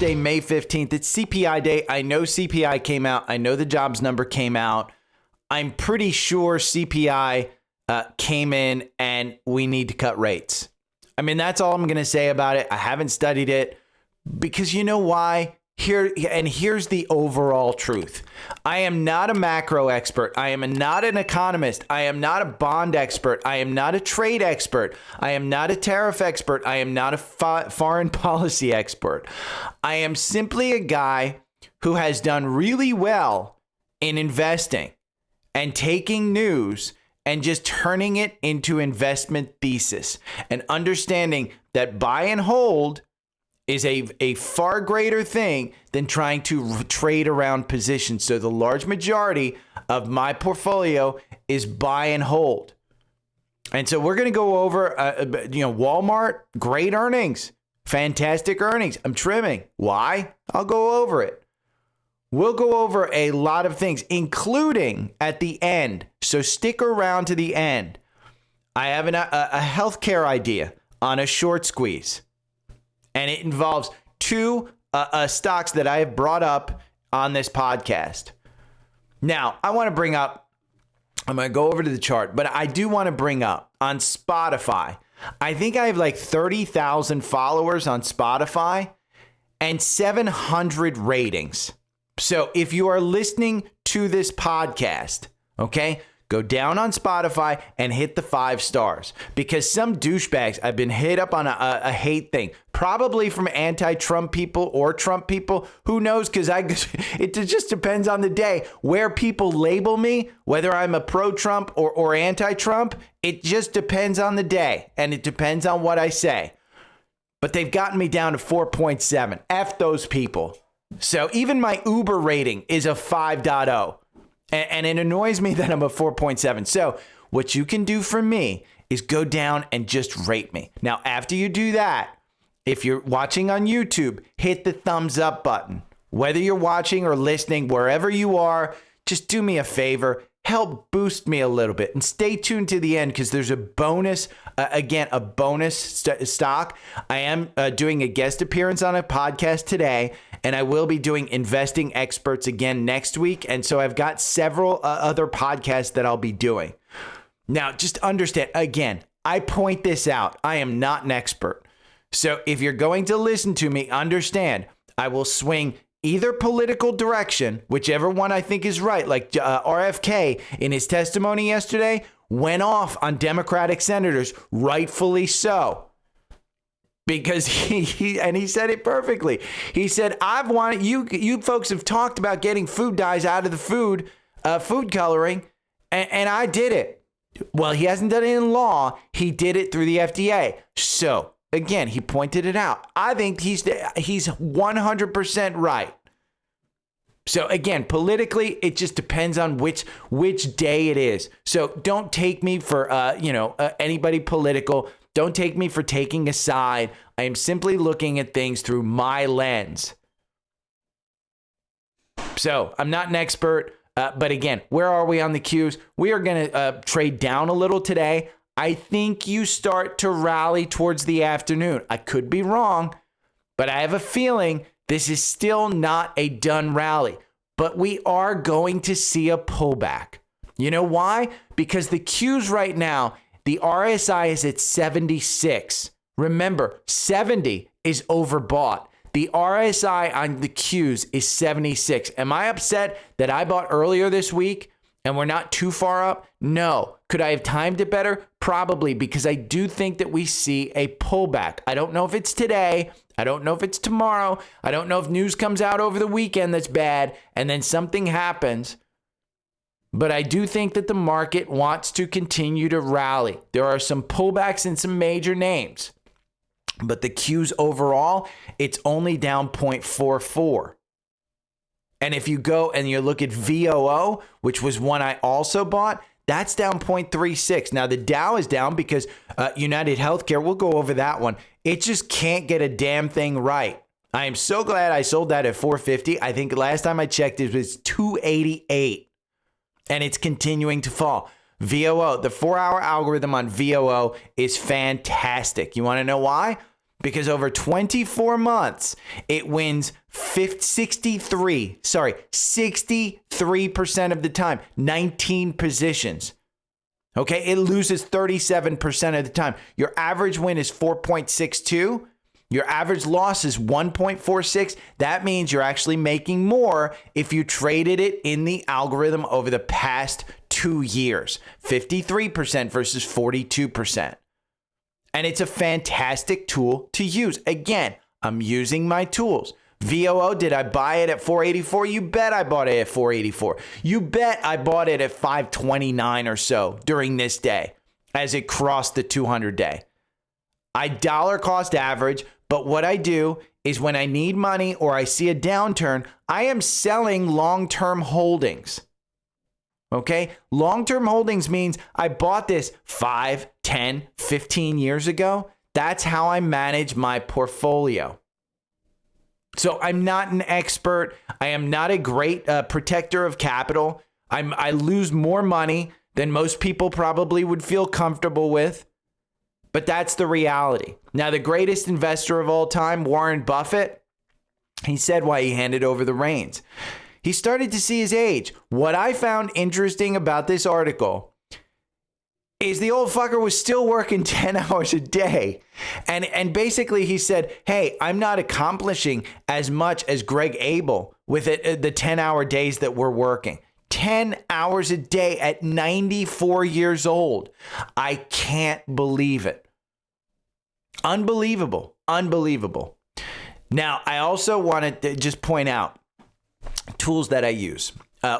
Thursday, May 15th. It's CPI day. I know CPI came out. I know the jobs number came out. I'm pretty sure CPI came in and we need to cut rates. I mean, that's all I'm going to say about it. I haven't studied it because you know why? Here's the overall truth. I am not a macro expert. I am not an economist. I am not a bond expert. I am not a trade expert. I am not a tariff expert. I am not a foreign policy expert. I am simply a guy who has done really well in investing and taking news and just turning it into investment thesis and understanding that buy and hold is a far greater thing than trying to trade around positions. So the large majority of my portfolio is buy and hold. And so we're going to go over, Walmart, great earnings, fantastic earnings. I'm trimming. Why? I'll go over it. We'll go over a lot of things, including at the end. So stick around to the end. I have a healthcare idea on a short squeeze. And it involves two stocks that I have brought up on this podcast. Now, I want to bring up, I'm going to go over to the chart, but I do want to bring up on Spotify. I think I have like 30,000 followers on Spotify and 700 ratings. So if you are listening to this podcast, okay, go down on Spotify and hit the 5 stars because some douchebags, I've been hit up on a hate thing, probably from anti-Trump people or Trump people. Who knows? Because it just depends on the day where people label me, whether I'm a pro-Trump or anti-Trump. It just depends on the day and it depends on what I say. But they've gotten me down to 4.7. F those people. So even my Uber rating is a 5.0. And it annoys me that I'm a 4.7. So what you can do for me is go down and just rate me. Now, after you do that, if you're watching on YouTube, hit the thumbs up button. Whether you're watching or listening, wherever you are, just do me a favor. Help boost me a little bit and stay tuned to the end because there's a bonus, a bonus stock. I am doing a guest appearance on a podcast today, and I will be doing Investing Experts again next week. And so I've got several other podcasts that I'll be doing. Now, just understand, again, I point this out. I am not an expert. So if you're going to listen to me, understand, I will swing either political direction, whichever one I think is right, like RFK in his testimony yesterday went off on Democratic senators, rightfully so. Because he said it perfectly. He said, I've wanted you folks have talked about getting food dyes out of the food coloring, and I did it. Well, he hasn't done it in law. He did it through the FDA. So again, he pointed it out. I think he's 100% right. So again, politically, it just depends on which day it is. So don't take me for anybody political. Don't take me for taking a side. I am simply looking at things through my lens. So I'm not an expert, but again, where are we on the Qs? We are going to trade down a little today. I think you start to rally towards the afternoon. I could be wrong, but I have a feeling this is still not a done rally. But we are going to see a pullback. You know why? Because the Qs right now, the RSI is at 76. Remember, 70 is overbought. The RSI on the Qs is 76. Am I upset that I bought earlier this week and we're not too far up? No. Could I have timed it better? Probably, because I do think that we see a pullback. I don't know if it's today. I don't know if it's tomorrow. I don't know if news comes out over the weekend that's bad and then something happens. But I do think that the market wants to continue to rally. There are some pullbacks in some major names. But the Qs overall, it's only down 0.44. And if you go and you look at VOO, which was one I also bought, that's down 0.36. Now, the Dow is down because United Healthcare, we'll go over that one. It just can't get a damn thing right. I am so glad I sold that at 450. I think last time I checked, it was 288. And it's continuing to fall. VOO, the 4-hour algorithm on VOO is fantastic. You want to know why? because over 24 months, it wins 63% of the time, 19 positions. Okay, it loses 37% of the time. Your average win is 4.62. Your average loss is 1.46. That means you're actually making more if you traded it in the algorithm over the past 2 years. 53% versus 42%. And it's a fantastic tool to use. Again, I'm using my tools. VOO, did I buy it at 484? You bet I bought it at 484. You bet I bought it at 529 or so during this day as it crossed the 200 day. I dollar cost average, but what I do is when I need money or I see a downturn, I am selling long-term holdings. Okay? Long-term holdings means I bought this 5, 10, 15 years ago. That's how I manage my portfolio. So I'm not an expert. I am not a great protector of capital. I lose more money than most people probably would feel comfortable with. But that's the reality. Now, the greatest investor of all time, Warren Buffett, he said why he handed over the reins. He started to see his age. What I found interesting about this article is the old fucker was still working 10 hours a day. And basically he said, hey, I'm not accomplishing as much as Greg Abel with it, the 10-hour days that we're working. 10 hours a day at 94 years old. I can't believe it. Unbelievable. Unbelievable. Now, I also wanted to just point out tools that I use.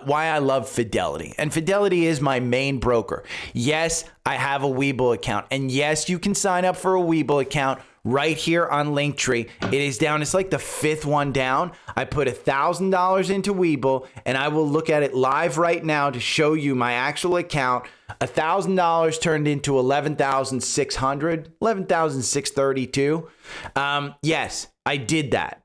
Why I love Fidelity. And Fidelity is my main broker. Yes, I have a Webull account. And yes, you can sign up for a Webull account right here on Linktree. It is down. It's like the 5th one down. I put $1,000 into Webull, and I will look at it live right now to show you my actual account. $1,000 turned into $11,600, $11,632. Yes, I did that.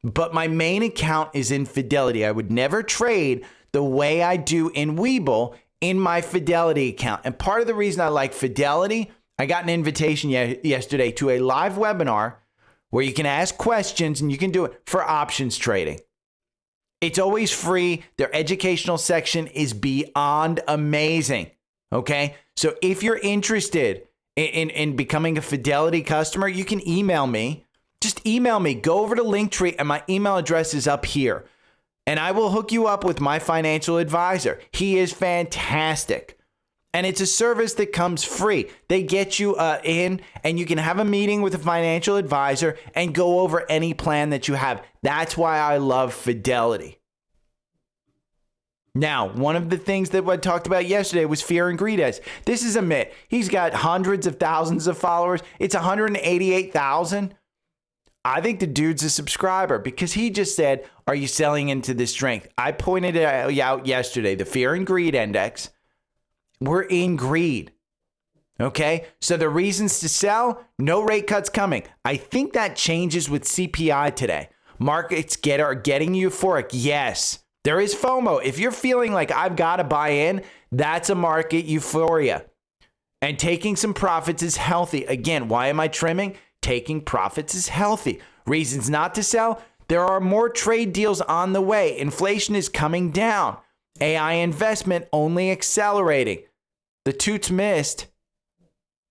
But my main account is in Fidelity. I would never trade the way I do in Webull in my Fidelity account. And part of the reason I like Fidelity, I got an invitation yesterday to a live webinar where you can ask questions and you can do it for options trading. It's always free. Their educational section is beyond amazing. Okay. So if you're interested in becoming a Fidelity customer, you can email me. Just email me. Go over to Linktree and my email address is up here. And I will hook you up with my financial advisor. He is fantastic. And it's a service that comes free. They get you in and you can have a meeting with a financial advisor and go over any plan that you have. That's why I love Fidelity. Now, one of the things that I talked about yesterday was Fear and Greed. This is a myth. He's got hundreds of thousands of followers. It's 188,000. I think the dude's a subscriber because he just said, are you selling into this strength? I pointed it out yesterday, the Fear and Greed Index. We're in greed. Okay. So the reasons to sell, no rate cuts coming. I think that changes with CPI today. Markets are getting euphoric. Yes, there is FOMO. If you're feeling like I've got to buy in, that's a market euphoria. And taking some profits is healthy. Again, why am I trimming? Taking profits is healthy. Reasons not to sell. There are more trade deals on the way. Inflation is coming down. AI investment only accelerating. The toots missed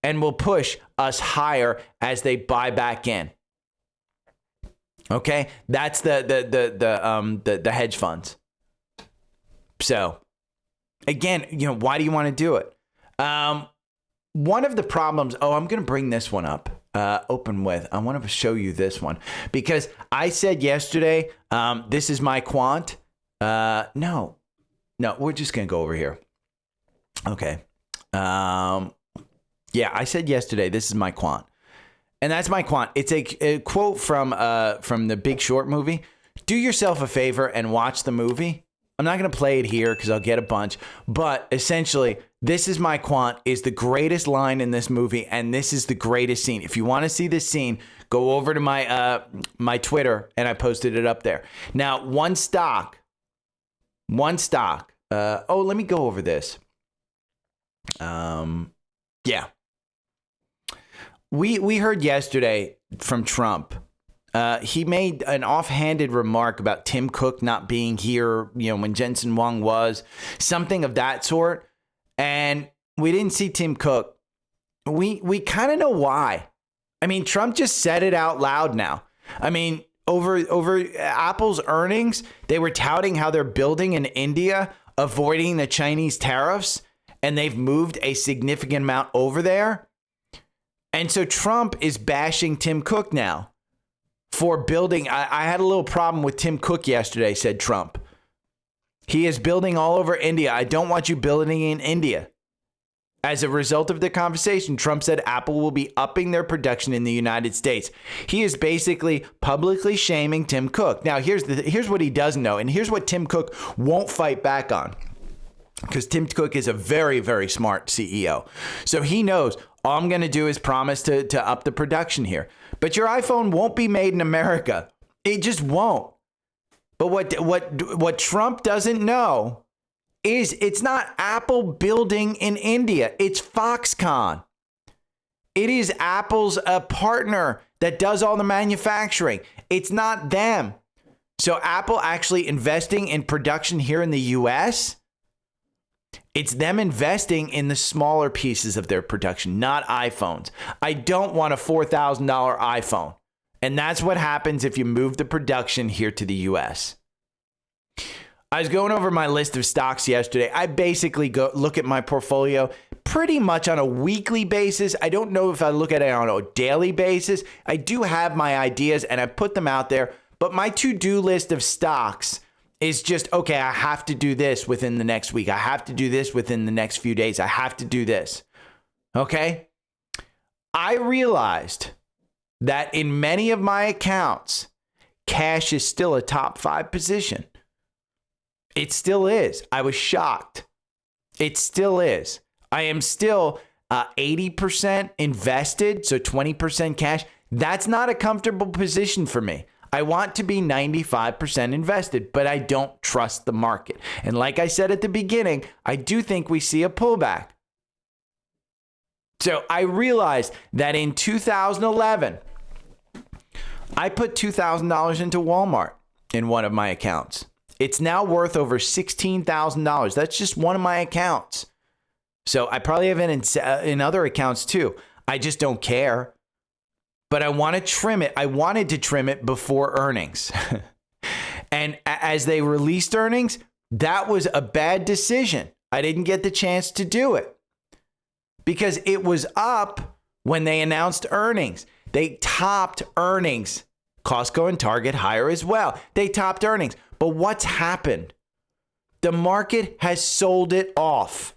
and will push us higher as they buy back in. Okay, that's the hedge funds. So again, why do you want to do it? One of the problems. Oh, I'm going to bring this one up. Open with. I want to show you this one because I said yesterday, this is my quant. No, we're just going to go over here. Okay. Yeah, I said yesterday, this is my quant. And that's my quant. It's a quote from the Big Short movie. Do yourself a favor and watch the movie. I'm not going to play it here because I'll get a bunch. But essentially, this is my quant is the greatest line in this movie. And this is the greatest scene. If you want to see this scene, go over to my Twitter and I posted it up there. Now, one stock. Let me go over this. Yeah. We heard yesterday from Trump. He made an offhanded remark about Tim Cook not being here, when Jensen Huang was, something of that sort. And we didn't see Tim Cook. We kind of know why. I mean, Trump just said it out loud now. I mean, over Apple's earnings, they were touting how they're building in India, avoiding the Chinese tariffs, and they've moved a significant amount over there. And so Trump is bashing Tim Cook now for building. I had a little problem with Tim Cook yesterday, said Trump. He is building all over India. I don't want you building in India. As a result of the conversation, Trump said Apple will be upping their production in the United States. He is basically publicly shaming Tim Cook. Now, here's what he doesn't know, and here's what Tim Cook won't fight back on. Because Tim Cook is a very, very smart CEO. So he knows all I'm going to do is promise to up the production here. But your iPhone won't be made in America. It just won't. But what Trump doesn't know is it's not Apple building in India. It's Foxconn. It is Apple's partner that does all the manufacturing. It's not them. So Apple actually investing in production here in the US, it's them investing in the smaller pieces of their production, not iPhones. I don't want a $4,000 iPhone. And that's what happens if you move the production here to the US. I was going over my list of stocks yesterday. I basically go look at my portfolio pretty much on a weekly basis. I don't know if I look at it on a daily basis. I do have my ideas and I put them out there. But my to-do list of stocks is just, okay, I have to do this within the next week. I have to do this within the next few days. I have to do this. Okay? I realized that in many of my accounts, cash is still a top 5 position. It still is. I was shocked. It still is. I am still 80% invested, so 20% cash. That's not a comfortable position for me. I want to be 95% invested, but I don't trust the market. And like I said at the beginning, I do think we see a pullback. So I realized that in 2011, I put $2,000 into Walmart in one of my accounts. It's now worth over $16,000. That's just one of my accounts. So I probably have it in other accounts too. I just don't care. But I want to trim it. I wanted to trim it before earnings. And as they released earnings, that was a bad decision. I didn't get the chance to do it because it was up when they announced earnings. They topped earnings. Costco and Target higher as well. They topped earnings. But what's happened? The market has sold it off.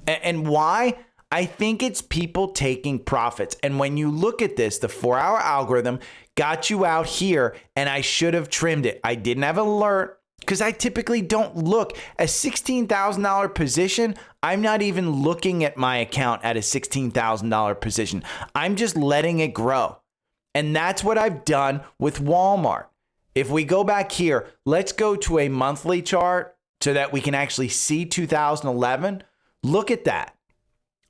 And why? I think it's people taking profits. And when you look at this, the 4-hour algorithm got you out here and I should have trimmed it. I didn't have an alert because I typically don't look. A $16,000 position, I'm not even looking at my account at a $16,000 position. I'm just letting it grow. And that's what I've done with Walmart. If we go back here, let's go to a monthly chart so that we can actually see 2011. Look at that.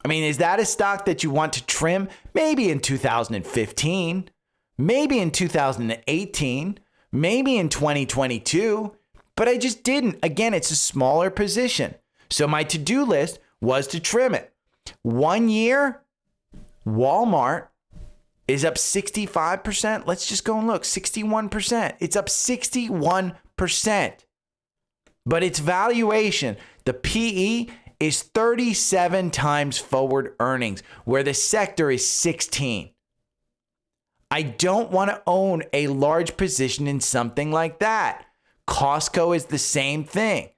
I mean, is that a stock that you want to trim? Maybe in 2015, maybe in 2018, maybe in 2022, but I just didn't. Again, it's a smaller position. So my to-do list was to trim it. 1 year, Walmart is up 65%. Let's just go and look, 61%. It's up 61%. But its valuation, the PE, is 37 times forward earnings, where the sector is 16. I don't want to own a large position in something like that. Costco is the same thing.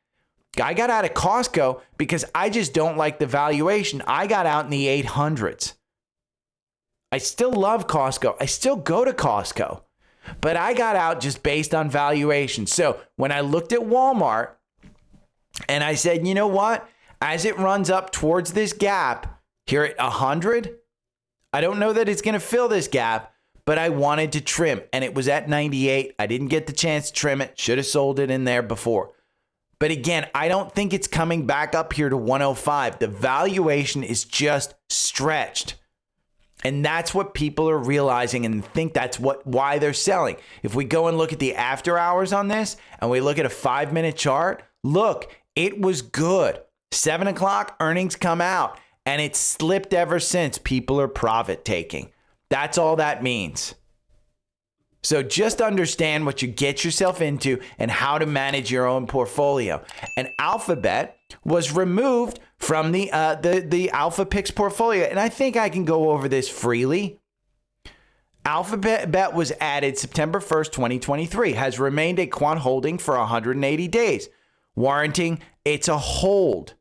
I got out of Costco because I just don't like the valuation. I got out in the 800s. I still love Costco. I still go to Costco, but I got out just based on valuation. So when I looked at Walmart and I said, you know what? As it runs up towards this gap here at 100, I don't know that it's going to fill this gap, but I wanted to trim and it was at 98. I didn't get the chance to trim it. Should have sold it in there before. But again, I don't think it's coming back up here to 105. The valuation is just stretched. And that's what people are realizing and think that's why they're selling. If we go and look at the after hours on this and we look at a 5-minute chart, look, it was good. 7 o'clock, earnings come out, and it's slipped ever since. People are profit taking. That's all that means. So just understand what you get yourself into and how to manage your own portfolio. And Alphabet was removed from the Alpha Picks portfolio. And I think I can go over this freely. Alphabet was added September 1st, 2023, has remained a quant holding for 180 days, warranting it's a hold.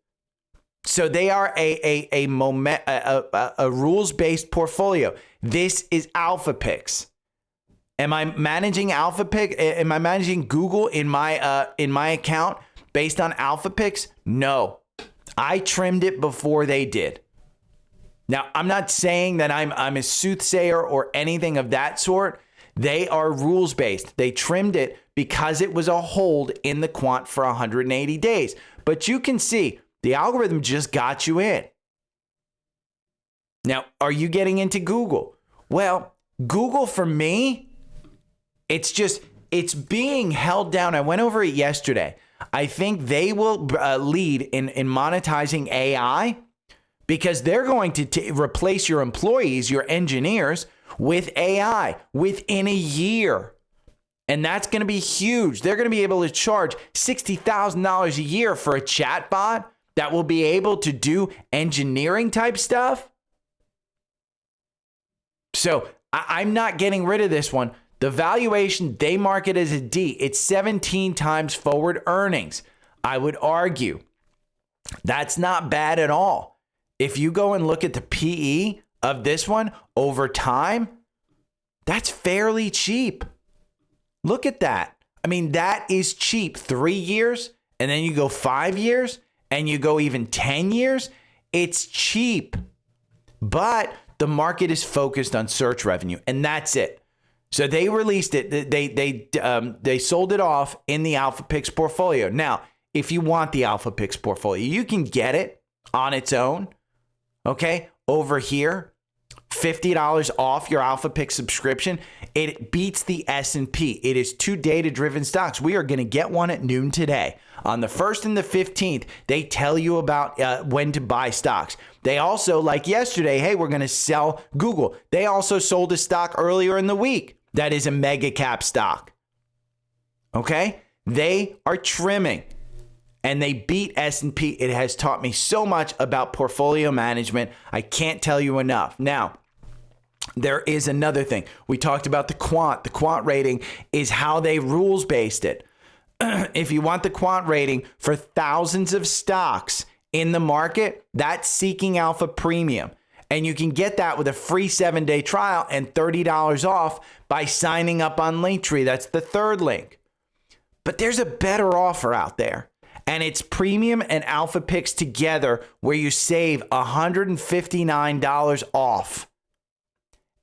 So they are a rules-based portfolio. This is Alpha Picks. Am I managing Alpha Pick? Am I managing Google in my account based on Alpha Picks? No. I trimmed it before they did. Now, I'm not saying that I'm a soothsayer or anything of that sort. They are rules-based. They trimmed it because it was a hold in the quant for 180 days. But you can see the algorithm just got you in. Now, are you getting into Google? Well, Google for me, it's being held down. I went over it yesterday. I think they will lead in monetizing AI because they're going to replace your employees, your engineers, with AI within a year. And that's going to be huge. They're going to be able to charge $60,000 a year for a chatbot that will be able to do engineering type stuff. So I'm not getting rid of this one. The valuation, they mark it as a D. It's 17 times forward earnings. I would argue that's not bad at all. If you go and look at the PE of this one over time, that's fairly cheap. Look at that. I mean, that is cheap. 3 years, and then you go 5 years, and you go even 10 years. It's cheap. But the market is focused on search revenue, and that's it. So they released it. They sold it off in the Alpha Picks portfolio. Now, if you want the Alpha Picks portfolio, you can get it on its own. Okay, over here, $50 off your Alpha Picks subscription. It beats the S&P. It is 2 data-driven stocks. We are going to get one at noon today. On the 1st and the 15th, they tell you about when to buy stocks. They also, like yesterday, hey, we're going to sell Google. They also sold a stock earlier in the week that is a mega cap stock. Okay? They are trimming, and they beat S&P. It has taught me so much about portfolio management. I can't tell you enough. Now, there is another thing. We talked about the quant. The quant rating is how they rules-based it. If you want the quant rating for thousands of stocks in the market, that's Seeking Alpha Premium. And you can get that with a free 7-day trial and $30 off by signing up on Linktree. That's the third link. But there's a better offer out there. And it's Premium and Alpha Picks together where you save $159 off.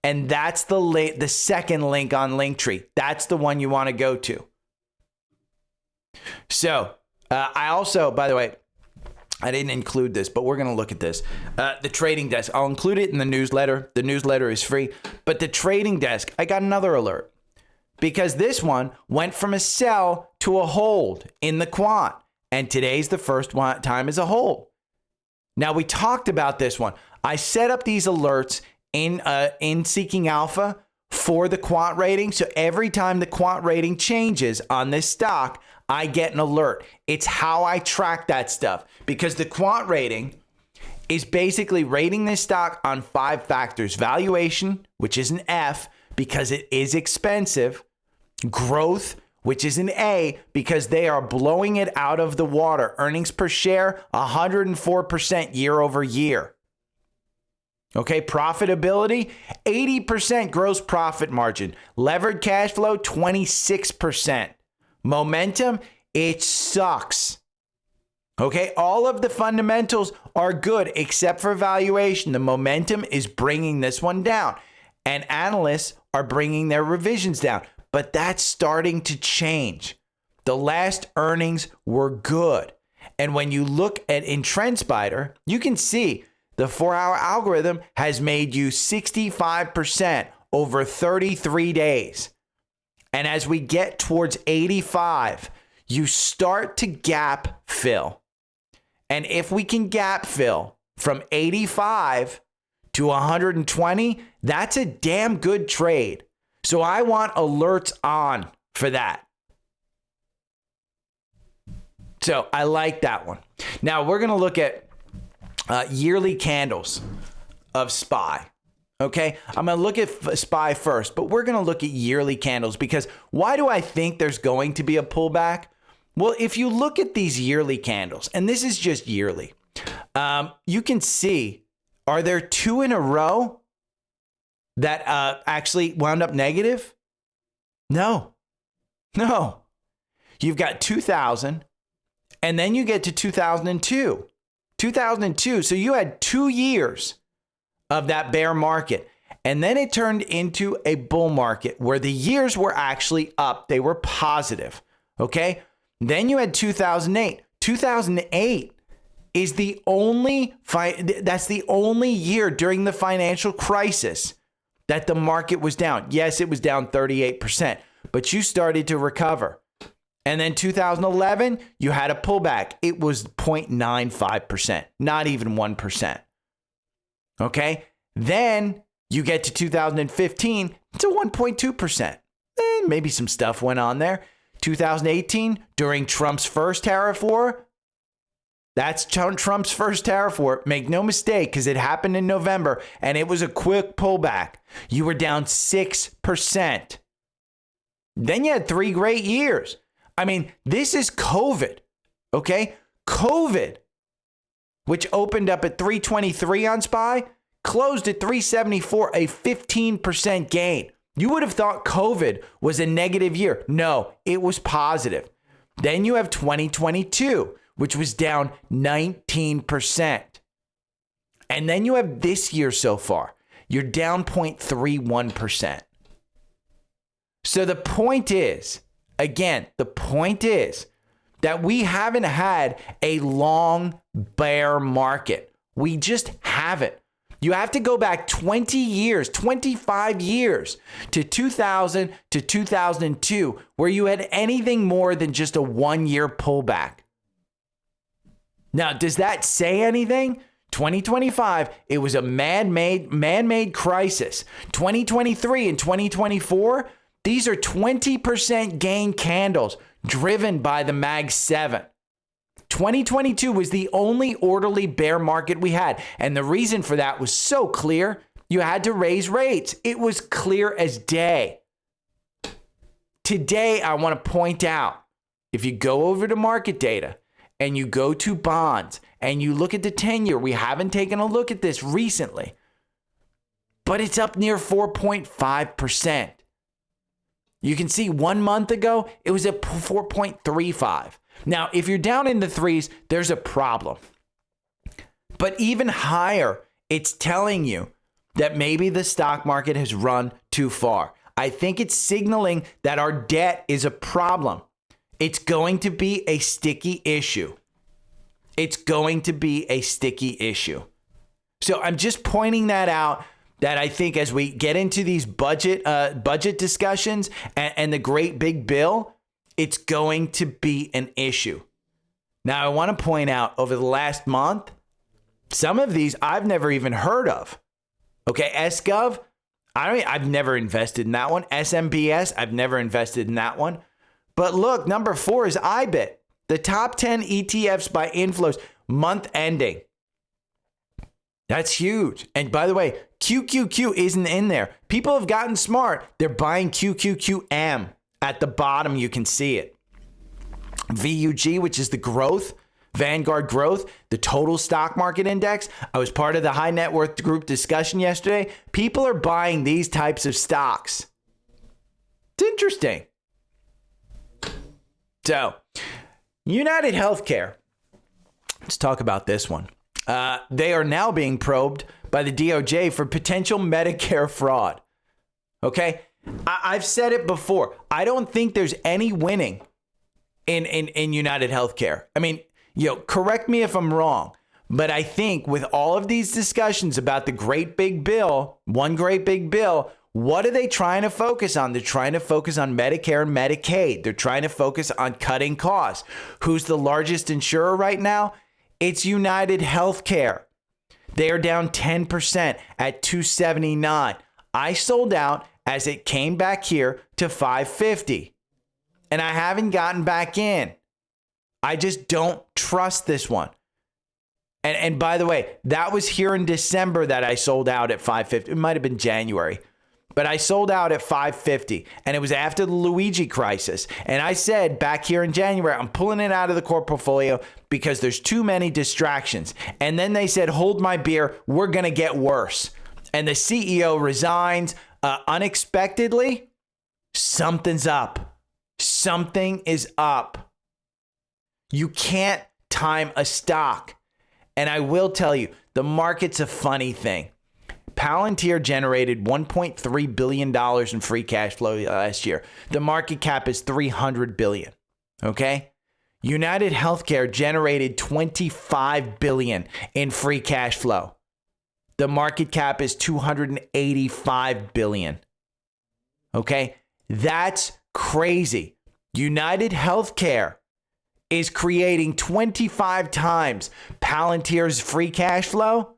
And that's the second link on Linktree. That's the one you want to go to. So I also, by the way, I didn't include this, but we're going to look at this. The trading desk, I'll include it in the newsletter. The newsletter is free. But the trading desk, I got another alert. Because this one went from a sell to a hold in the quant. And today's the first time as a hold. Now, we talked about this one. I set up these alerts in Seeking Alpha for the quant rating. So every time the quant rating changes on this stock, I get an alert. It's how I track that stuff, because the quant rating is basically rating this stock on 5 factors: valuation, which is an F because it is expensive; growth, which is an A because they are blowing it out of the water; earnings per share, 104% year over year. Okay, profitability, 80% gross profit margin; levered cash flow, 26%. Momentum, it sucks. Okay, all of the fundamentals are good except for valuation. The momentum is bringing this one down, and analysts are bringing their revisions down. But that's starting to change. The last earnings were good. And when you look at in Trendspider, you can see the 4-hour algorithm has made you 65% over 33 days. And as we get towards 85, you start to gap fill. And if we can gap fill from 85 to 120, that's a damn good trade. So I want alerts on for that. So I like that one. Now we're going to look at yearly candles of SPY. Okay, I'm going to look at SPY first, but we're going to look at yearly candles because why do I think there's going to be a pullback? Well, if you look at these yearly candles, and this is just yearly, you can see, are there 2 in a row that actually wound up negative? No. You've got 2000, and then you get to 2002. 2002, so you had 2 years of that bear market. And then it turned into a bull market where the years were actually up. They were positive. Okay. Then you had 2008. 2008 is the only, that's the only year during the financial crisis that the market was down. Yes, it was down 38%, but you started to recover. And then 2011, you had a pullback. It was 0.95%, not even 1%. Okay. Then you get to 2015, it's a 1.2%. Maybe some stuff went on there. 2018, during Trump's first tariff war, that's Trump's first tariff war. Make no mistake, because it happened in November and it was a quick pullback. You were down 6%. Then you had 3 great years. I mean, this is COVID, okay? COVID, which opened up at 323 on SPY, closed at 374, a 15% gain. You would have thought COVID was a negative year. No, it was positive. Then you have 2022, which was down 19%. And then you have this year so far. You're down 0.31%. So the point is, again, the point is that we haven't had a long bear market. We just haven't. You have to go back 20 years, 25 years to 2000 to 2002, where you had anything more than just a 1-year pullback. Now, does that say anything? 2025, it was a man-made crisis. 2023 and 2024, these are 20% gain candles driven by the Mag 7. 2022 was the only orderly bear market we had. And the reason for that was so clear. You had to raise rates. It was clear as day. Today, I want to point out, if you go over to market data and you go to bonds and you look at the 10-year, we haven't taken a look at this recently, but it's up near 4.5%. You can see 1 month ago, it was at 4.35. Now, if you're down in the 3s, there's a problem. But even higher, it's telling you that maybe the stock market has run too far. I think it's signaling that our debt is a problem. It's going to be a sticky issue. It's going to be a sticky issue. So I'm just pointing that out, that I think as we get into these budget discussions and the great big bill, it's going to be an issue. Now, I want to point out over the last month, some of these I've never even heard of. Okay, SGov, I've never invested in that one. SMBS, I've never invested in that one. But look, number 4 is IBIT, the top 10 ETFs by inflows, month ending. That's huge. And by the way, QQQ isn't in there. People have gotten smart. They're buying QQQM. At the bottom, you can see it. VUG, which is the growth, Vanguard Growth, the total stock market index. I was part of the high net worth group discussion yesterday. People are buying these types of stocks. It's interesting. So, United Healthcare. Let's talk about this one. They are now being probed by the DOJ for potential Medicare fraud. Okay? I've said it before. I don't think there's any winning in United Healthcare. I mean, correct me if I'm wrong, But I think with all of these discussions about the great big bill, one great big bill, what are they trying to focus on? They're trying to focus on Medicare and Medicaid. They're trying to focus on cutting costs. Who's the largest insurer right now? It's United Healthcare. They are down 10% at $279. I sold out as it came back here to $550. And I haven't gotten back in. I just don't trust this one. And by the way, that was here in December that I sold out at $550. It might have been January. But I sold out at $550, and it was after the Luigi crisis. And I said back here in January, I'm pulling it out of the core portfolio because there's too many distractions. And then they said, hold my beer, we're going to get worse. And the CEO resigns unexpectedly. Something's up. Something is up. You can't time a stock. And I will tell you, the market's a funny thing. Palantir generated $1.3 billion in free cash flow last year. The market cap is $300 billion. Okay? United Healthcare generated $25 billion in free cash flow. The market cap is $285 billion. Okay? That's crazy. United Healthcare is creating 25 times Palantir's free cash flow.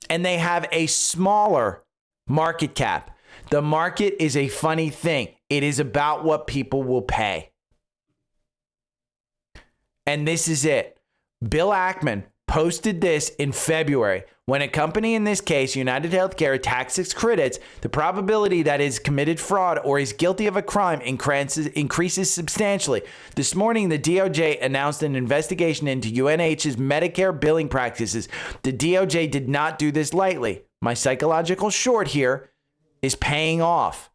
And they have a smaller market cap. The market is a funny thing. It is about what people will pay. And this is it. Bill Ackman posted this in February. When a company, in this case, United Healthcare, attacks its critics, the probability that it has committed fraud or is guilty of a crime increases substantially. This morning, the DOJ announced an investigation into UNH's Medicare billing practices. The DOJ did not do this lightly. My psychological short here is paying off.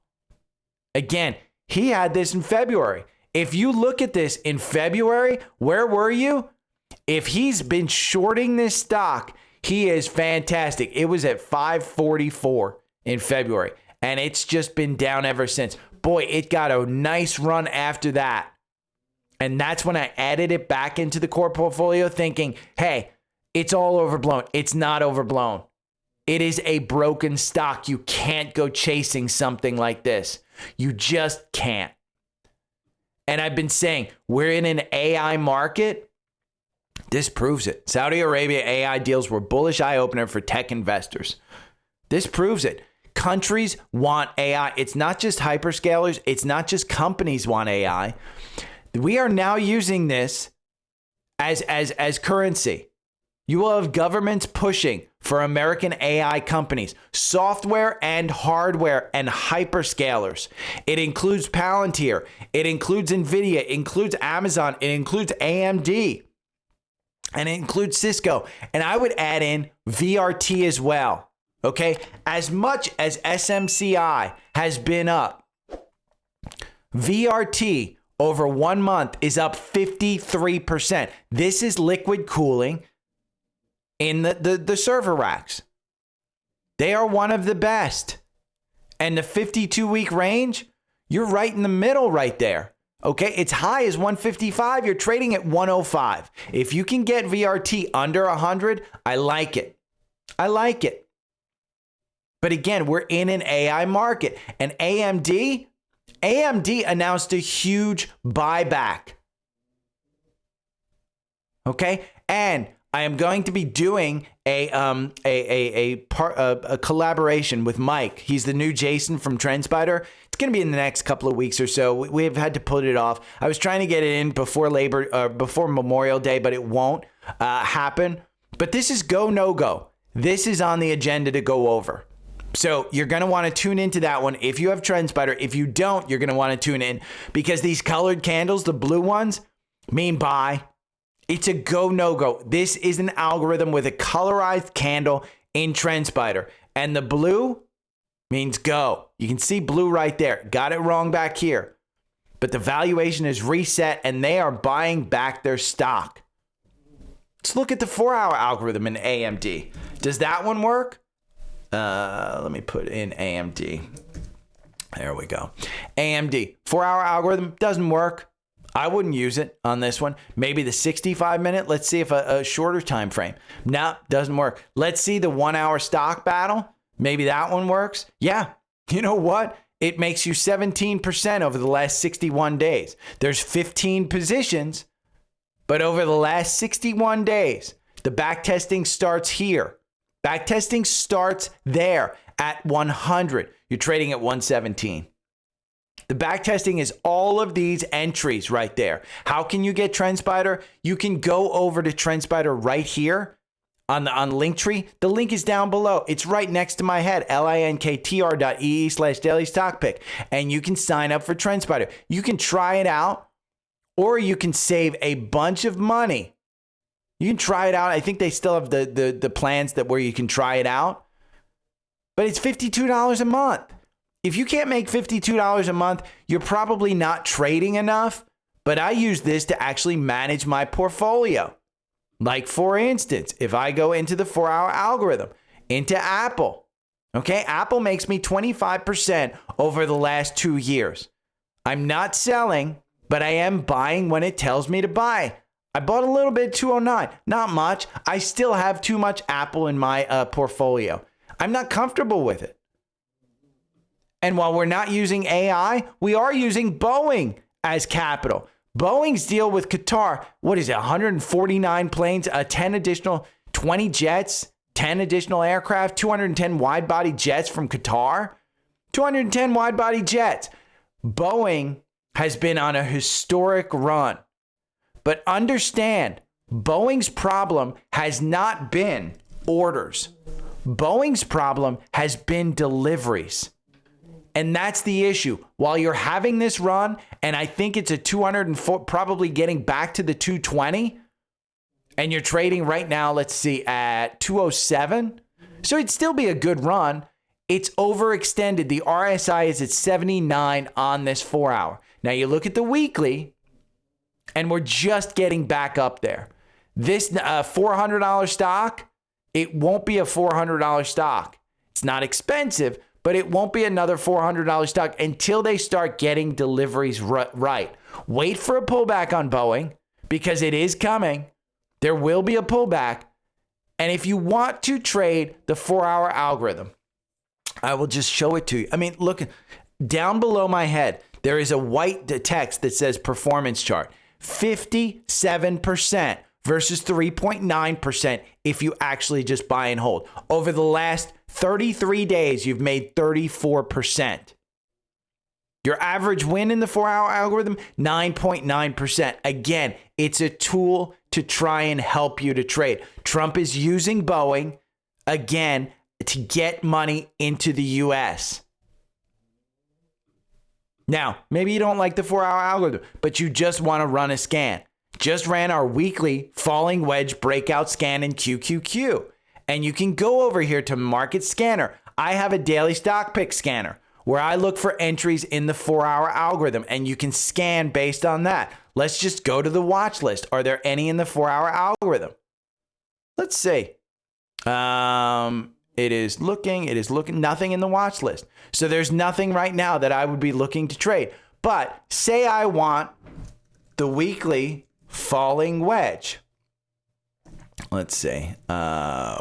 Again, he had this in February. If you look at this in February, where were you? If he's been shorting this stock, he is fantastic. It was at 544 in February, and it's just been down ever since. Boy, it got a nice run after that. And that's when I added it back into the core portfolio thinking, hey, it's all overblown. It's not overblown. It is a broken stock. You can't go chasing something like this. You just can't. And I've been saying, we're in an AI market. This proves it. Saudi Arabia AI deals were bullish eye-opener for tech investors. This proves it. Countries want AI. It's not just hyperscalers. It's not just companies want AI. We are now using this as currency. You will have governments pushing for American AI companies, software and hardware and hyperscalers. It includes Palantir. It includes NVIDIA. It includes Amazon. It includes AMD. And it includes Cisco. And I would add in VRT as well. Okay? As much as SMCI has been up, VRT over 1 month is up 53%. This is liquid cooling in the server racks. They are one of the best. And the 52-week range, you're right in the middle right there. Okay, it's high as 155. You're trading at 105. If you can get VRT under 100, I like it. I like it. But again, we're in an AI market. And AMD announced a huge buyback. Okay, and I am going to be doing a collaboration with Mike. He's the new Jason from Trendspider. It's going to be in the next couple of weeks or so. We've had to put it off. I was trying to get it in before before Memorial Day, but it won't happen. But this is go, no go. This is on the agenda to go over. So you're going to want to tune into that one if you have Trendspider. If you don't, you're going to want to tune in because these colored candles, the blue ones, mean buy. It's a go, no go. This is an algorithm with a colorized candle in Trendspider. And the blue means go. You can see blue right there. Got it wrong back here. But the valuation is reset and they are buying back their stock. Let's look at the 4-hour algorithm in AMD. Does that one work? Let me put in AMD. There we go. AMD. 4-hour algorithm doesn't work. I wouldn't use it on this one. Maybe the 65-minute. Let's see if a shorter time frame. No, doesn't work. Let's see the 1 hour stock battle. Maybe that one works. Yeah. You know what? It makes you 17% over the last 61 days. There's 15 positions, but over the last 61 days, the backtesting starts here. Backtesting starts there at 100. You're trading at 117. The backtesting is all of these entries right there. How can you get Trendspider? You can go over to Trendspider right here on Linktree. The link is down below. It's right next to my head, linktr.ee/daily stock pick. And you can sign up for Trendspider. You can try it out, or you can save a bunch of money. You can try it out. I think they still have the plans where you can try it out. But it's $52 a month. If you can't make $52 a month, you're probably not trading enough. But I use this to actually manage my portfolio. Like, for instance, if I go into the 4-hour algorithm, into Apple, okay, Apple makes me 25% over the last 2 years. I'm not selling, but I am buying when it tells me to buy. I bought a little bit at 209, not much. I still have too much Apple in my portfolio. I'm not comfortable with it. And while we're not using AI, we are using Boeing as capital. Boeing's deal with Qatar, what is it, 149 planes, 10 additional, 20 jets, 10 additional aircraft, 210 wide-body jets from Qatar, 210 wide-body jets. Boeing has been on a historic run. But understand, Boeing's problem has not been orders. Boeing's problem has been deliveries. And that's the issue. While you're having this run, and I think it's a 204, probably getting back to the 220, and you're trading right now, let's see, at 207. So it'd still be a good run. It's overextended. The RSI is at 79 on this 4-hour. Now you look at the weekly, and we're just getting back up there. This $400 stock, it won't be a $400 stock. It's not expensive, but it won't be another $400 stock until they start getting deliveries right. Wait for a pullback on Boeing, because it is coming. There will be a pullback. And if you want to trade the 4-hour algorithm, I will just show it to you. I mean, look, down below my head, there is a white text that says performance chart. 57% versus 3.9% if you actually just buy and hold. Over the last 33 days, you've made 34%. Your average win in the 4-hour algorithm, 9.9%. Again, it's a tool to try and help you to trade. Trump is using Boeing, again, to get money into the U.S. Now, maybe you don't like the 4-hour algorithm, but you just want to run a scan. Just ran our weekly falling wedge breakout scan in QQQ. And you can go over here to Market Scanner. I have a daily stock pick scanner where I look for entries in the 4-hour algorithm, and you can scan based on that. Let's just go to the watch list. Are there any in the 4-hour algorithm? Let's see. It is looking, nothing in the watch list. So there's nothing right now that I would be looking to trade. But say I want the weekly falling wedge. Let's say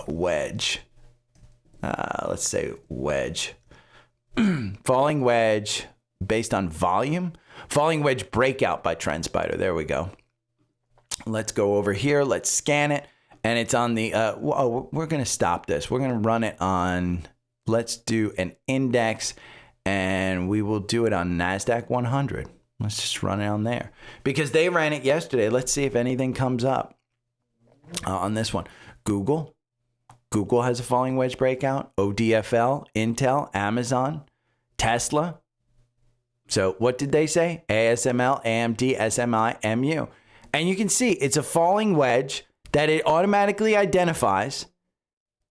wedge. Let's say wedge. Falling wedge based on volume. Falling wedge breakout by Trendspider. There we go. Let's go over here. Let's scan it. And it's on the, we're going to stop this. We're going to run it on, let's do an index, and we will do it on NASDAQ 100. Let's just run it on there because they ran it yesterday. Let's see if anything comes up on this one. Google has a falling wedge breakout. ODFL, Intel, Amazon, Tesla. So what did they say? ASML, AMD, SMI, MU. And you can see it's a falling wedge that it automatically identifies,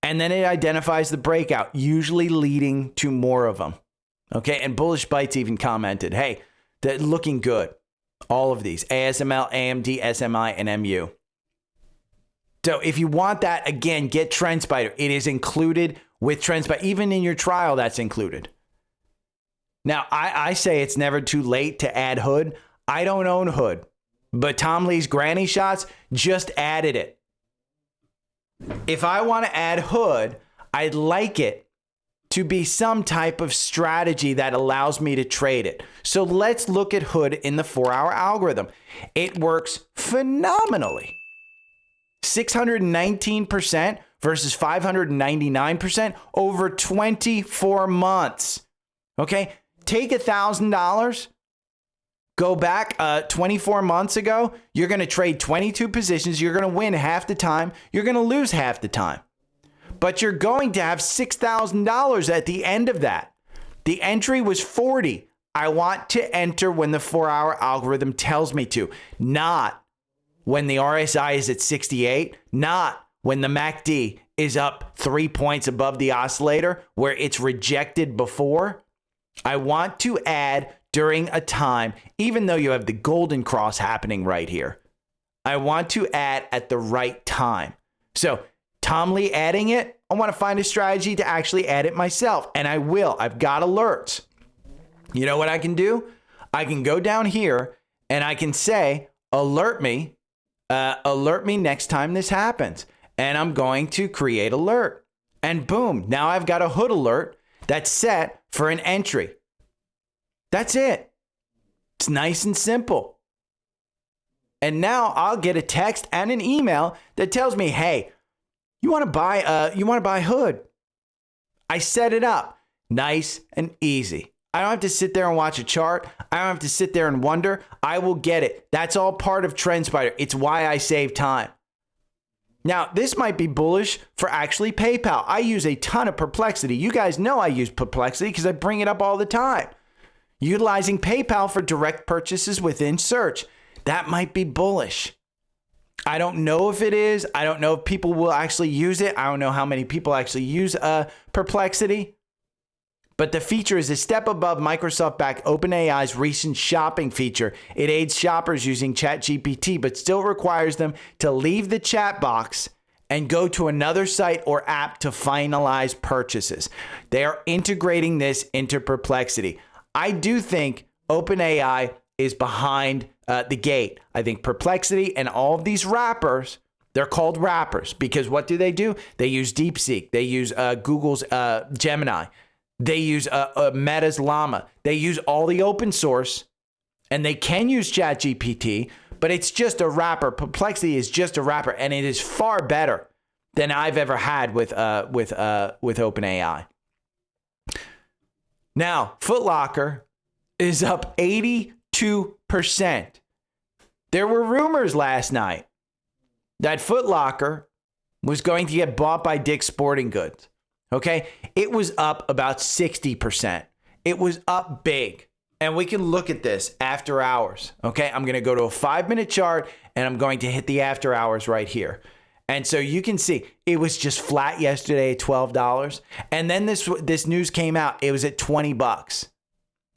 and then it identifies the breakout, usually leading to more of them. Okay, and Bullish Bytes even commented, hey, they're looking good. All of these, ASML, AMD, SMI, and MU. So if you want that, again, get Trendspider. It is included with Trendspider. Even in your trial, that's included. Now, I say it's never too late to add Hood. I don't own Hood. But Tom Lee's granny shots just added it. If I want to add hood, I'd like it to be some type of strategy that allows me to trade it. So let's look at hood in the 4-hour algorithm. It works phenomenally. 619% versus 599% over 24 months. Okay, take $1,000, go back 24 months ago, you're going to trade 22 positions, you're going to win half the time, you're going to lose half the time. But you're going to have $6,000 at the end of that. The entry was 40. I want to enter when the 4-hour algorithm tells me to, not when the RSI is at 68, not when the MACD is up 3 points above the oscillator where it's rejected before. I want to add during a time, even though you have the golden cross happening right here. I want to add at the right time. So Tom Lee adding it, I want to find a strategy to actually add it myself, and I will. I've got alerts. You know what I can do? I can go down here and I can say, alert me next time this happens. And I'm going to create alert. And boom, now I've got a hood alert that's set for an entry. That's it. It's nice and simple. And now I'll get a text and an email that tells me, hey, you want to buy hood. I set it up. Nice and easy. I don't have to sit there and watch a chart. I don't have to sit there and wonder. I will get it. That's all part of Trendspider. It's why I save time. Now, this might be bullish for actually PayPal. I use a ton of Perplexity. You guys know I use Perplexity because I bring it up all the time. Utilizing PayPal for direct purchases within search. That might be bullish. I don't know if it is. I don't know if people will actually use it. I don't know how many people actually use Perplexity. But the feature is a step above Microsoft-backed OpenAI's recent shopping feature. It aids shoppers using ChatGPT, but still requires them to leave the chat box and go to another site or app to finalize purchases. They are integrating this into Perplexity. I do think OpenAI is behind the gate. I think Perplexity and all of these wrappers, they're called wrappers because what do? They use DeepSeek. They use Google's Gemini. They use Meta's Llama. They use all the open source, and they can use ChatGPT, but it's just a wrapper. Perplexity is just a wrapper, and it is far better than I've ever had with OpenAI. Now, Foot Locker is up 82%. There were rumors last night that Foot Locker was going to get bought by Dick's Sporting Goods. Okay, it was up about 60%. It was up big. And we can look at this after hours. Okay, I'm going to go to a 5-minute chart and I'm going to hit the after hours right here. And so you can see it was just flat yesterday at $12. And then this news came out. It was at $20.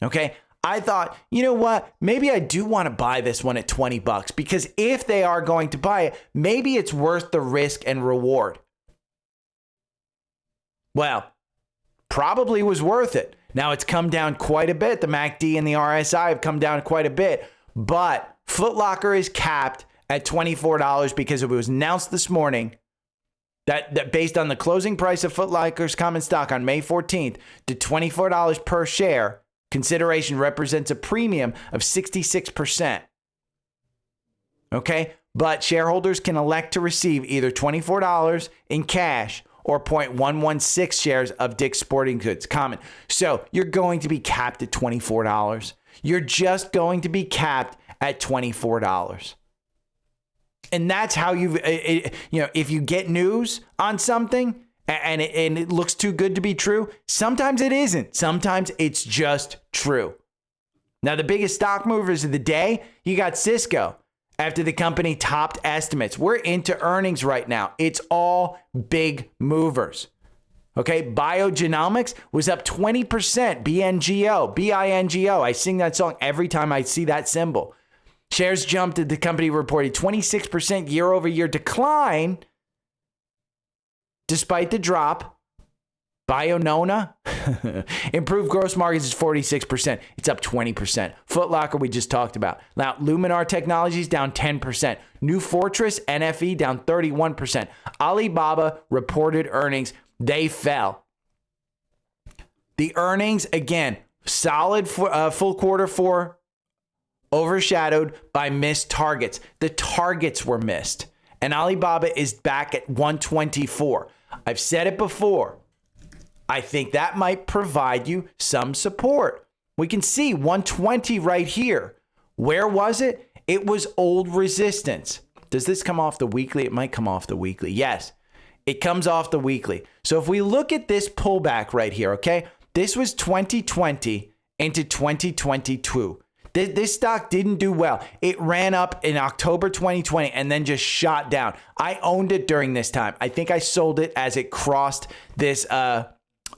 Okay, I thought, you know what? Maybe I do want to buy this one at $20 because if they are going to buy it, maybe it's worth the risk and reward. Well, probably was worth it. Now it's come down quite a bit. The MACD and the RSI have come down quite a bit, but Foot Locker is capped at $24 because it was announced this morning that based on the closing price of Foot Locker's common stock on May 14th to $24 per share, consideration represents a premium of 66%. Okay, but shareholders can elect to receive either $24 in cash or 0.116 shares of Dick's Sporting Goods common. So you're going to be capped at $24. You're just going to be capped at $24. And that's how if you get news on something and it looks too good to be true, sometimes it isn't. Sometimes it's just true. Now, the biggest stock movers of the day, you got Cisco. After the company topped estimates. We're into earnings right now. It's all big movers. Okay, Biogenomics was up 20%. BINGO. I sing that song every time I see that symbol. Shares jumped as the company reported 26% year-over-year decline. Despite the drop, Bionona, improved gross margins is 46%. It's up 20%. Foot Locker, we just talked about. Now, Luminar Technologies down 10%. New Fortress, NFE, down 31%. Alibaba reported earnings. They fell. The earnings, again, solid full quarter four, overshadowed by missed targets. The targets were missed. And Alibaba is back at 124. I've said it before. I think that might provide you some support. We can see 120 right here. Where was it? It was old resistance. Does this come off the weekly? It might come off the weekly. Yes, it comes off the weekly. So if we look at this pullback right here, okay, this was 2020 into 2022. This stock didn't do well. It ran up in October 2020 and then just shot down. I owned it during this time. I think I sold it as it crossed this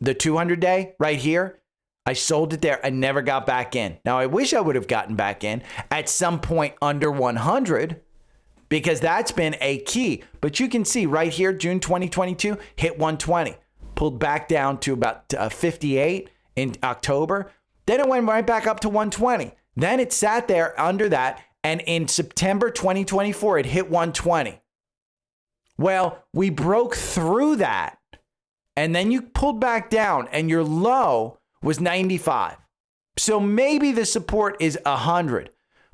the 200-day right here. I sold it there. I never got back in. Now, I wish I would have gotten back in at some point under 100 because that's been a key. But you can see right here, June 2022, hit 120, pulled back down to about 58 in October. Then it went right back up to 120. Then it sat there under that. And in September 2024, it hit 120. Well, we broke through that. And then you pulled back down and your low was 95. So maybe the support is 100.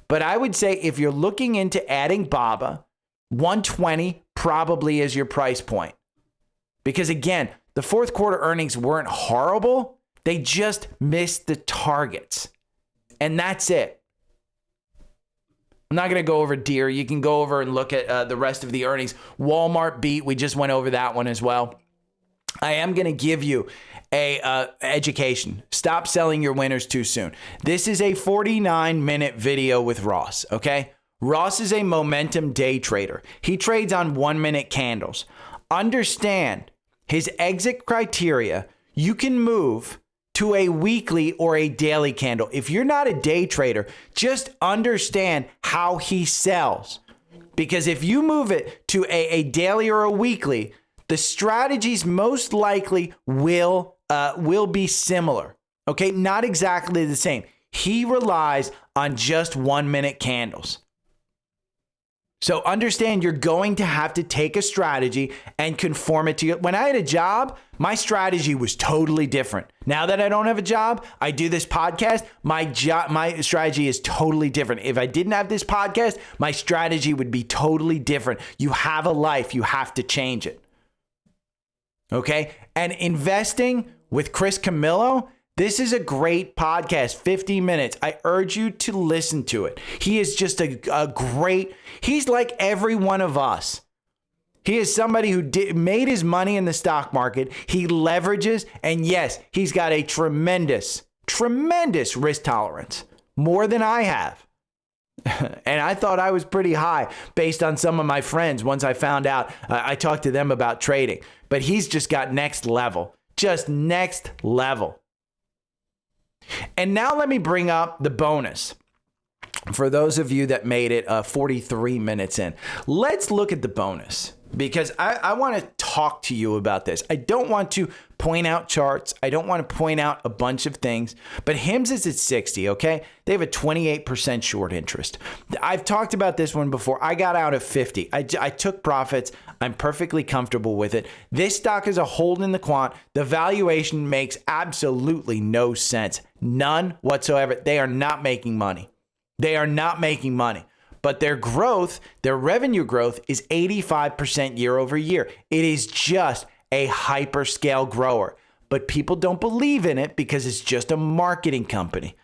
But I would say if you're looking into adding BABA, 120 probably is your price point. Because again, the fourth quarter earnings weren't horrible. They just missed the targets. And that's it. I'm not going to go over Deere. You can go over and look at the rest of the earnings. Walmart beat. We just went over that one as well. I am going to give you a education. Stop selling your winners too soon. This is a 49-minute video with Ross, okay? Ross is a momentum day trader. He trades on 1-minute candles. Understand his exit criteria. You can move to a weekly or a daily candle. If you're not a day trader, just understand how he sells. Because if you move it to a daily or a weekly, the strategies most likely will be similar. Okay, not exactly the same. He relies on just 1-minute candles. So understand you're going to have to take a strategy and conform it to you. When I had a job, my strategy was totally different. Now that I don't have a job, I do this podcast. My strategy is totally different. If I didn't have this podcast, my strategy would be totally different. You have a life, you have to change it. Okay? And investing with Chris Camillo, this is a great podcast, 50 minutes. I urge you to listen to it. He is just a great, he's like every one of us. He is somebody who made his money in the stock market. He leverages, and yes, he's got a tremendous risk tolerance, more than I have. And I thought I was pretty high based on some of my friends. Once I found out, I talked to them about trading. But he's just got next level. Just next level. And now let me bring up the bonus. For those of you that made it 43 minutes in, let's look at the bonus. Because I want to talk to you about this. I don't want to point out charts. I don't want to point out a bunch of things. But HIMS is at 60, okay? They have a 28% short interest. I've talked about this one before. I got out at 50. I took profits. I'm perfectly comfortable with it. This stock is a hold in the quant. The valuation makes absolutely no sense. None whatsoever. They are not making money. They are not making money. But their growth, their revenue growth is 85% year over year. It is just a hyperscale grower. But people don't believe in it because it's just a marketing company.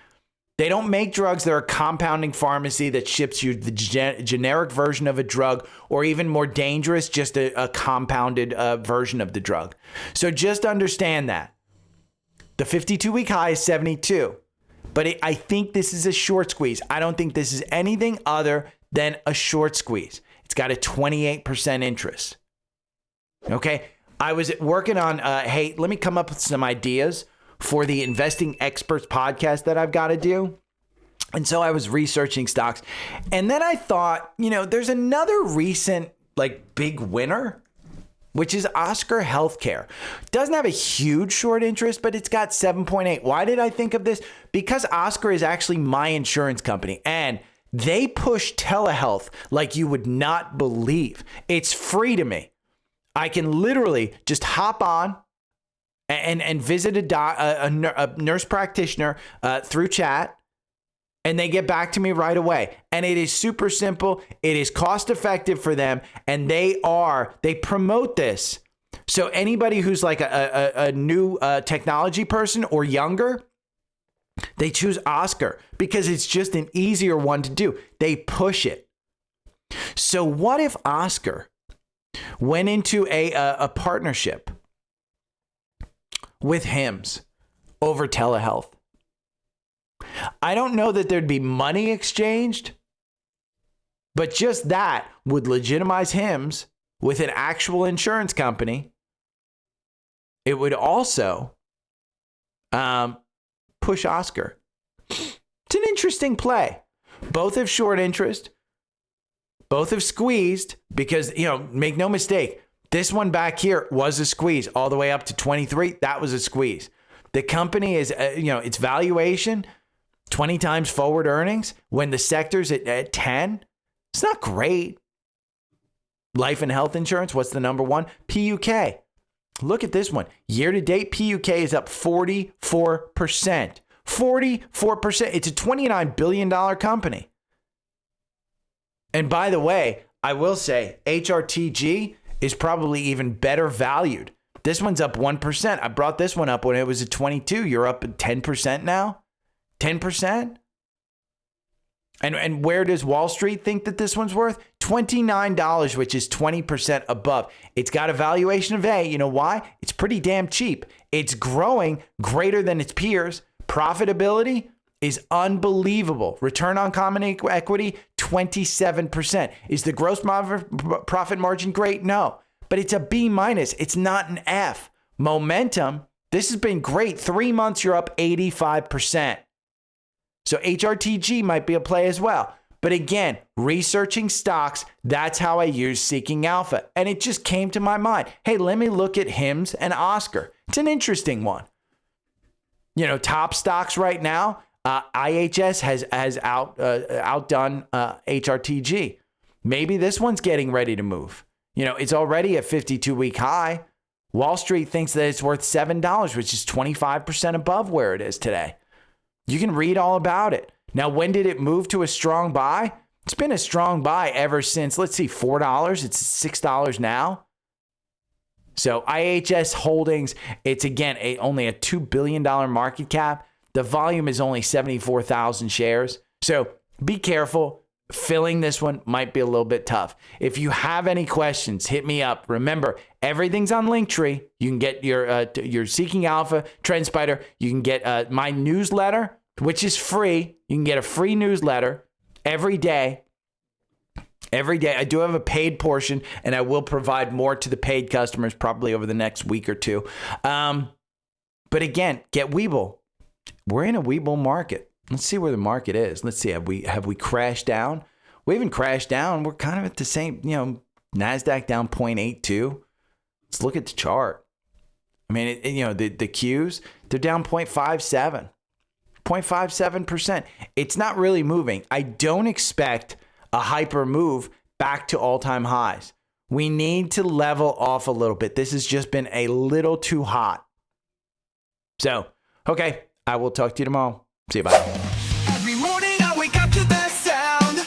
They don't make drugs. They're a compounding pharmacy that ships you the generic version of a drug, or even more dangerous, just a compounded version of the drug. So just understand that. The 52-week high is 72. But I think this is a short squeeze. I don't think this is anything other than a short squeeze. It's got a 28% interest. Okay. I was working on, hey, let me come up with some ideas for the Investing Experts podcast that I've got to do. And so I was researching stocks. And then I thought, there's another recent big winner which is Oscar Healthcare. Doesn't have a huge short interest, but it's got 7.8. Why did I think of this? Because Oscar is actually my insurance company, and they push telehealth like you would not believe. It's free to me. I can literally just hop on and visit a nurse practitioner through chat, and they get back to me right away. And it is super simple. It is cost effective for them, and they promote this. So anybody who's like a new technology person or younger, they choose Oscar because it's just an easier one to do. They push it. So what if Oscar went into a partnership with HIMSS over telehealth? I don't know that there'd be money exchanged, but just that would legitimize HIMSS with an actual insurance company. It would also push Oscar. It's an interesting play. Both have short interest. Both have squeezed because, make no mistake, this one back here was a squeeze all the way up to 23. That was a squeeze. The company is, its valuation, 20 times forward earnings when the sector's at 10. It's not great. Life and health insurance, what's the number one? PUK. Look at this one. Year to date, PUK is up 44%. 44%. It's a $29 billion company. And by the way, I will say HRTG is probably even better valued. This one's up 1%. I brought this one up when it was at 22. You're up at 10% now. 10%. And where does Wall Street think that this one's worth? $29, which is 20% above. It's got a valuation of A. You know why? It's pretty damn cheap. It's growing greater than its peers. Profitability is unbelievable. Return on common equity, 27%. Is the gross profit margin great? No, but it's a B minus. It's not an F. Momentum, this has been great. 3 months, you're up 85%. So HRTG might be a play as well. But again, researching stocks, that's how I use Seeking Alpha. And it just came to my mind. Hey, let me look at HIMSS and Oscar. It's an interesting one. Top stocks right now, IHS has outdone HRTG. Maybe this one's getting ready to move. It's already a 52-week high. Wall Street thinks that it's worth $7, which is 25% above where it is today. You can read all about it. Now, when did it move to a strong buy? It's been a strong buy ever since, let's see, $4. It's $6 now. So IHS Holdings, it's again only a $2 billion market cap. The volume is only 74,000 shares. So be careful. Filling this one might be a little bit tough. If you have any questions, hit me up. Remember, everything's on Linktree. You can get your Seeking Alpha, Trendspider. You can get my newsletter, which is free. You can get a free newsletter every day. Every day. I do have a paid portion, and I will provide more to the paid customers probably over the next week or two. But again, get Webull. We're in a Webull market. Let's see where the market is. Let's see. Have we crashed down? We haven't crashed down. We're kind of at the same, NASDAQ down 0.82. Let's look at the chart. I mean, the Qs, they're down 0.57. 0.57%. It's not really moving. I don't expect a hyper move back to all-time highs. We need to level off a little bit. This has just been a little too hot. So, okay, I will talk to you tomorrow. See you, bye. Every morning I wake up to the sound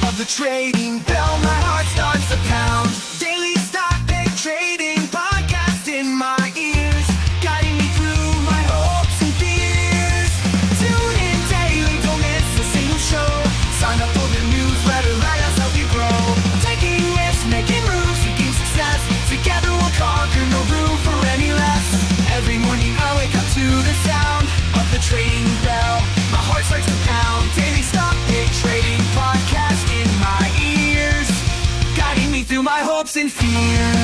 of the trading bell. My heart starts to pound. Daily stock pick trading podcast in my ears, guiding me through my hopes and fears. Tune in daily, don't miss a single show. Sign up for the newsletter, let us help you grow. Taking risks, making moves, seeking success. Together we'll conquer, no room for any less. Every morning I wake up to the sound of the trading bell. My heart starts to pound. Daily stock pick trading podcast in my ears, guiding me through my hopes and fears.